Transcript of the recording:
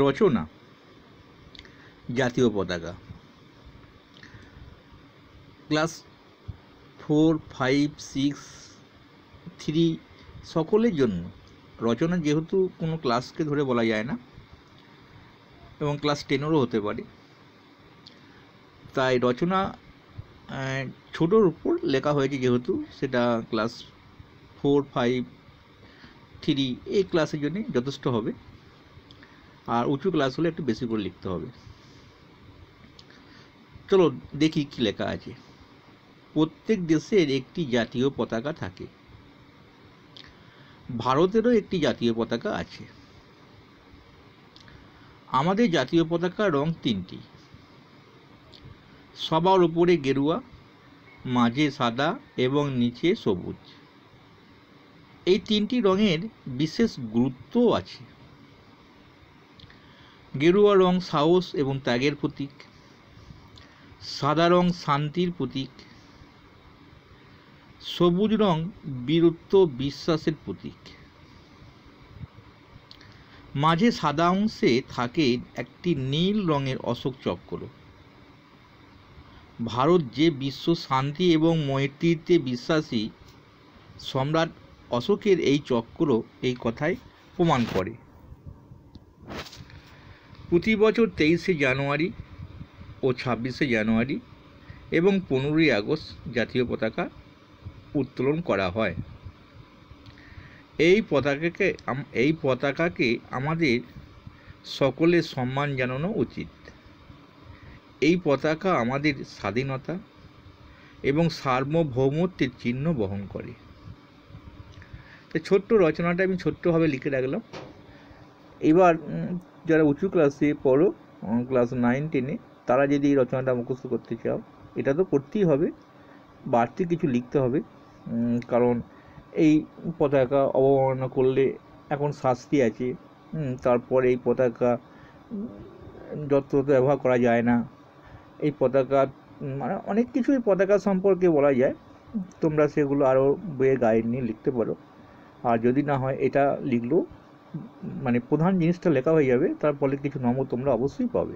রচনা জাতীয় পতাকা। ক্লাস 4, 5, 6, 3 সকলের জন্য রচনা, যেহেতু কোনো ক্লাসকে ধরে বলা যায় না এবং ক্লাস 10-এরও হতে পারে, তাই রচনা ছোটোর উপর লেখা হয়েছে, যেহেতু সেটা ক্লাস 4, 5, 3 এই ক্লাসের জন্য যথেষ্ট হবে। আর উঁচু ক্লাস হলে একটু বেশি করে লিখতে হবে। চলো দেখি কি লেখা আছে। প্রত্যেক দেশের একটি জাতীয় পতাকা থাকে। ভারতেরও একটি জাতীয় পতাকা আছে। আমাদের জাতীয় পতাকার রং 3টি। সবার উপরে গেরুয়া, মাঝে সাদা এবং নিচে সবুজ। এই 3টি রঙের বিশেষ গুরুত্বও আছে। গেরুয়া রং সাহস এবং ত্যাগের প্রতীক, সাদা রং শান্তির প্রতীক, সবুজ রং বীরত্ব বিশ্বাসের প্রতীক। মাঝে সাদা অংশে থাকে একটি নীল রঙের অশোক চক্র। ভারত যে বিশ্ব শান্তি এবং মৈত্রীতে বিশ্বাসী, সম্রাট অশোকের এই চক্র এই কথাই প্রমাণ করে। প্রতি বছর 23শে জানুয়ারি ও 26শে জানুয়ারি এবং 15ই আগস্ট জাতীয় পতাকা উত্তোলন করা হয়। এই পতাকাকে আমাদের সকলের সম্মান জানানো উচিত। এই পতাকা আমাদের স্বাধীনতা এবং সার্বভৌমত্বের চিহ্ন বহন করে। ছোট্ট রচনাটা আমি ছোট্টভাবে লিখে রাখলাম। এবার যারা উঁচু ক্লাসে পড়ো, ক্লাস 9, 10-এ, তারা যদি এই রচনাটা মুখস্থ করতে চাও, এটা তো করতেই হবে, বাড়তি কিছু লিখতে হবে। কারণ এই পতাকা অবমাননা করলে এখন শাস্তি আছে। তারপর এই পতাকা যত্রতত্র ব্যবহার করা যায় না। এই পতাকা মানে অনেক কিছু এই পতাকা সম্পর্কে বলা যায়। তোমরা সেগুলো আরও বইয়ে গাইড নিয়ে লিখতে পারো। আর যদি না হয়, এটা লিখলেও মানে প্রধান জিনিসটা লেখা হয়ে যাবে, তার ফলে কিছু নম্বর তোমরা অবশ্যই পাবে।